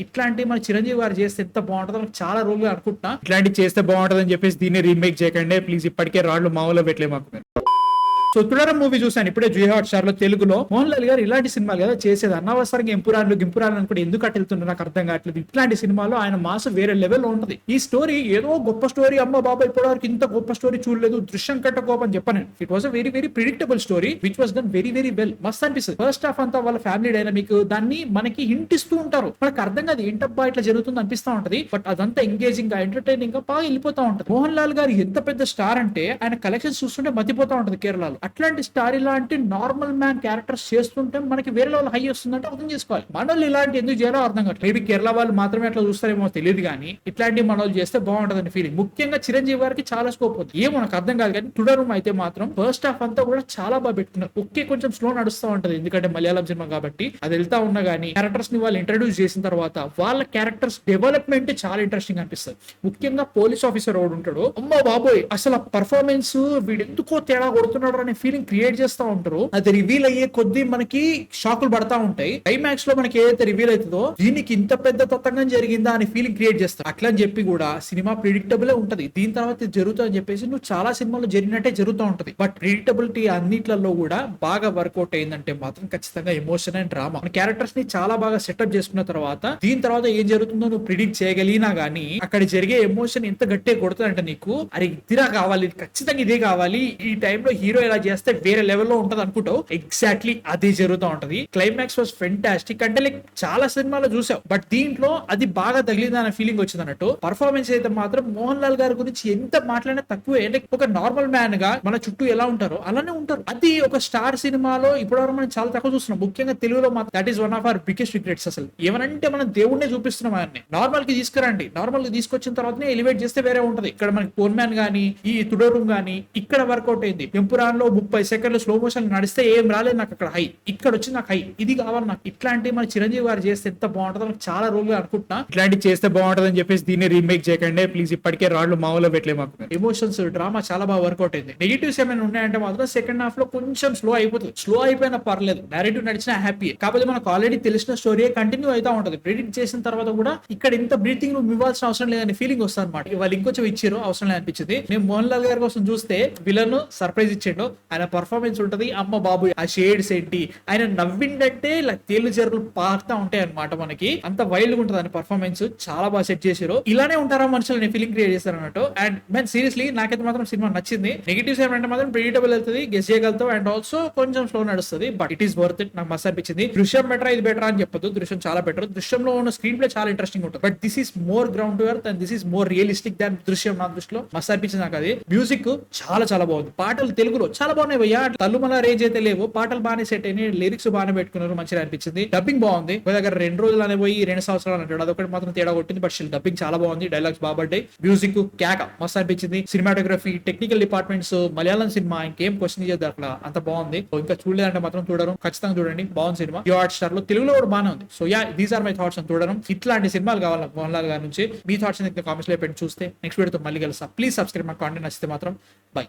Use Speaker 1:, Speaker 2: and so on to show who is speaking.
Speaker 1: ఇట్లాంటి మన చిరంజీవి గారు చేస్తే ఎంత బాగుంటుందో నాకు చాలా రోజులు అనుకుంటున్నా. ఇట్లాంటి చేస్తే బాగుంటుంది అని చెప్పేసి దీన్ని రీమేక్ చేయకండి ప్లీజ్. ఇప్పటికే రాళ్ళు మామూలు పెట్టలే మాకు. సో తులారం మూవీ చూసాను ఇప్పుడే జియో హాట్ స్టార్ లో తెలుగులో. మోహన్ లాల్ గారు ఇలాంటి సినిమాలు కదా చేసేది, అనవసరంగా గింపురాలు అనుకుంటే ఎందుకు అటు వెళ్తుండే నాకు అర్థం కావట్లేదు. ఇట్లాంటి సినిమాలో ఆయన మాస్ వేరే లెవెల్లో ఉంటది. ఈ స్టోరీ ఏదో గొప్ప స్టోరీ, అమ్మ బాబా ఇప్పటివరకు ఇంత గొప్ప స్టోరీ చూడలేదు, దృశ్యం కంటే గొప్ప అని చెప్పాను. It was a very very predictable story which was done very very well. మస్త్ అనిపిస్తుంది. ఫస్ట్ హాఫ్ అంతా వాళ్ళ ఫ్యామిలీ డైనమిక్ దాన్ని మనకి హింట్ ఇస్తూ ఉంటారు. మనకు అర్థం కాదు ఏంటబ్బా ఇట్లా జరుగుతుంది అనిపిస్తా ఉంటది. బట్ అదంతా ఎంగేజింగ్ గా ఎంటర్టైనింగ్ గా బాగా వెళ్ళిపోతా ఉంటది. మోహన్ లాల్ గారు ఎంత పెద్ద స్టార్ అంటే ఆయన కలెక్షన్స్ చూస్తుంటే మతిపోతా ఉంటది కేరళలో. అట్లాంటి స్టార్ ఇలాంటి నార్మల్ మ్యాన్ క్యారెక్టర్స్ చేస్తుంటే మనకి వేరే లెవెల్ హై వస్తుందంటే అర్థం చేసుకోవాలి. మనోళ్ళు ఇలాంటి ఎందుకు చేయాలో అర్థం కాదు. మేబీ కేరళ వాళ్ళు మాత్రమే అట్లా చూస్తారేమో తెలియదు కానీ ఇట్లాంటి మనోళ్ళు చేస్తే బాగుంటదని ఫీలింగ్. ముఖ్యంగా చిరంజీవి గారికి చాలా స్కోప్ ఉంది. ఏమో నాకు అర్థం కాదు కానీ తుడరం అయితే మాత్రం ఫస్ట్ హాఫ్ అంతా కూడా చాలా బాగా పెట్టుకున్నారు. ఒకే కొంచెం స్లో నడుస్తూ ఉంటది ఎందుకంటే మలయాళం సినిమా కాబట్టి. అది వెళ్తా ఉన్నా గానీ క్యారెక్టర్స్ ని వాళ్ళు ఇంట్రడ్యూస్ చేసిన తర్వాత వాళ్ళ క్యారెక్టర్స్ డెవలప్మెంట్ చాలా ఇంట్రెస్టింగ్ అనిపిస్తుంది. ముఖ్యంగా పోలీస్ ఆఫీసర్ ఒకడు ఉంటాడు, అమ్మో బాబోయ్ అసలు పర్ఫార్మెన్స్ వీడు ఎందుకో తేడా కొడుతున్నాడు అనే ఫీలింగ్ క్రియేట్ చేస్తా ఉంటారు. అది రివీల్ అయ్యే కొద్దీ మనకి షాకులు పడతా ఉంటాయి. క్లైమాక్స్ లో మనకి ఏదైతే రివీల్ అవుతుందో దీనికి ఇంత పెద్ద తతంగం జరిగిందా అని ఫీలింగ్ క్రియేట్ చేస్తారు. అట్లా అని చెప్పి కూడా సినిమా ప్రిడిక్టబుల్ ఉంటది. దీని తర్వాత ఇది జరుగుతుంది అని చెప్పేసి నువ్వు చాలా సినిమాలో జరిగినట్టే జరుగుతూ ఉంటది. బట్ ప్రిడిక్టబిలిటీ అన్నిట్లలో కూడా బాగా వర్కౌట్ అయిందంటే మాత్రం ఖచ్చితంగా ఎమోషన్ అండ్ డ్రామా క్యారెక్టర్స్ ని చాలా బాగా సెటప్ చేసుకున్న తర్వాత దీని తర్వాత ఏం జరుగుతుందో నువ్వు ప్రిడిక్ట్ చేయగలిగినా గానీ అక్కడ జరిగే ఎమోషన్ ఎంత గట్టిగా కొడుతుందంటే నీకు అరే ఇదిరా కావాలి, ఖచ్చితంగా ఇదే కావాలి, ఈ టైంలో హీరో ఇలా చేస్తే వేరే లెవెల్లో ఉంటది అనుకుంటావు. ఎగ్జాక్ట్లీ అదే జరుగుతూ ఉంటది. Climax was fantastic. అంటే లైక్ చాలా సినిమాలో చూసావు బట్ దీంట్లో అది బాగా తగిలింది అనే ఫీలింగ్ వచ్చింది అన్నట్టు. పర్ఫార్మెన్స్ అయితే మాత్రం మోహన్ లాల్ గారి గురించి ఎంత మాట్లాడినా తక్కువే. లైక్ ఒక నార్మల్ మ్యాన్ గా మన చుట్టూ ఎలా ఉంటారో అలానే ఉంటారు. అది ఒక స్టార్ సినిమాలో ఇప్పటివరకు మనం చాలా తక్కువ చూస్తున్నాం. ముఖ్యంగా తెలుగులో మాత్రం that is one of our biggest regrets. అసలు ఏమనంటే మనం దేవుడినే చూపిస్తున్నాం. ఆయన్ని నార్మల్ కి తీసుకురండి, నార్మల్ కి తీసుకొచ్చిన తర్వాతనే ఎలివేట్ చేస్తే వేరే ఉంటది. ఇక్కడ మనకి పోన్ మ్యాన్ గానీ ఈ తుడోరూమ్ గానీ ఇక్కడ వర్కౌట్ అయింది. పెంపురాన్ లో 30 సెకండ్లు స్లో మోషన్ నడిస్తే ఏం రాలేదు నాకు అక్కడ హై, ఇక్కడ వచ్చి నాకు హై, ఇది కావాలి నాకు. ఇట్లాంటి మన చిరంజీవి గారు చేస్తే ఎంత బాగుంటుందో నాకు చాలా రోజులు అనుకుంటున్నా. ఇట్లాంటి చేస్తే బాగుంటుంది అని చెప్పేసి దీన్ని రీమేక్ చేయకండి ప్లీజ్. ఇప్పటికే రాళ్ళు మామూలు పెట్టలే మాకు. ఎమోషన్స్ డ్రామా చాలా బాగా వర్కౌట్ అయింది. నెగిటివ్స్ ఏమైనా ఉన్నాయంటే మాత్రం సెకండ్ హాఫ్ లో కొంచెం స్లో అయిపోతుంది. స్లో అయిపోయినా పర్లేదు, నేరేటివ్ నడిచినా హ్యాపీ. కాకపోతే మనకు ఆల్రెడీ తెలిసిన స్టోరీ కంటిన్యూ అవుతా ఉంటది. ప్రిడిక్ట్ చేసిన తర్వాత కూడా ఇక్కడ ఇంత బ్రీతింగ్ నువ్వు ఇవ్వాల్సిన అవసరం లేదని ఫీలింగ్ వస్తుంది అనమాట. వాళ్ళు ఇంకొంచెం ఇచ్చారు అవసరం లేదు అనిపించింది. నేను మోహన్ లాల్ గారి కోసం చూస్తే విలన్ సర్ప్రైజ్ ఇచ్చాడు. ఆయన పర్ఫార్మెన్స్ ఉంటది, అమ్మ బాబు ఆ షేడ్స్ ఏంటి, ఆయన నవ్విండంటే ఇలా తేలు చెరువులు పారుతా ఉంటాయి అనమాట. మనకి అంత వైల్డ్ గా ఉంటుంది ఆయన పర్ఫార్మెన్స్. చాలా బాగా సెట్ చేశారు. ఇలానే ఉంటారా మనుషులు నేను ఫీలింగ్ క్రియేట్ చేస్తారు అన్నట్టు. అండ్ మెన్ సీరియస్లీ నాకైతే మాత్రం సినిమా నచ్చింది. నెగిటివ్స్ ఏమంటే మాత్రం ప్రిడిక్టబుల్ వెళ్తుంది, గెస్ చేయగలుగుతావు అండ్ ఆల్సో కొంచెం స్లో నడుస్తుంది. But it is worth it. నాకు మస్తు అనిపించింది. దృశ్యం బెటర్, ఇది బెటర్ అని చెప్పదు. దృశ్యం చాలా బెటర్. దృశ్యంలో ఉన్న స్క్రీన్ ప్లే చాలా ఇంట్రెస్టింగ్ ఉంటుంది. But this is more ground to earth and this is more realistic than Drishyam. నా దృష్టిలో మస్తు అనిపించింది నాకు అది. మ్యూజిక్ చాలా చాలా బాగుంది. పాటలు తెలుగులో చాలా బాగున్నాయి భయ్యా. తల్లుమల రేంజ్ అయితే లేవు, పాటలు బాగానే సెట్ అయినాయి, లిరిక్స్ బాగానే పెట్టుకున్నారు, మంచిగా అనిపించింది. డబ్బింగ్ బాగుంది. ఒక దగ్గర 2 రోజులు అనే పోయి 2 సంవత్సరాలు అంటాడు, అదొకటి మాత్రం తేడా కొట్టింది. బట్ స్టిల్ డబ్బింగ్ చాలా బాగుంది. డైలాగ్స్ బాగా పడ్డాయి. మ్యూజిక్ కేక మస్తు అనిపించింది. Cinematography, technical departments, Malayalam cinema ఇంకేం క్వశ్చన్ చేద్దాం అట్లా అంత బాగుంది. ఇంకా చూడలేదంటే మాత్రం చూడడం ఖచ్చితంగా చూడండి, బాగుంది సినిమా. జియో హాట్ స్టార్ లో తెలుగులో కూడా బాగానే ఉంది. So yeah these are my thoughts అని చూడడం. ఇట్లాంటి సినిమాలు కావాలి మోహన్ లాల్ గారి నుంచి. మీ థాట్స్ కామెంట్స్ లో పెట్టి చూస్తే నెక్స్ట్ వీడియోతో మళ్ళీ కలుస్తా. Please subscribe. మా కాంటెంట్ నచ్చితే మాత్రం బై.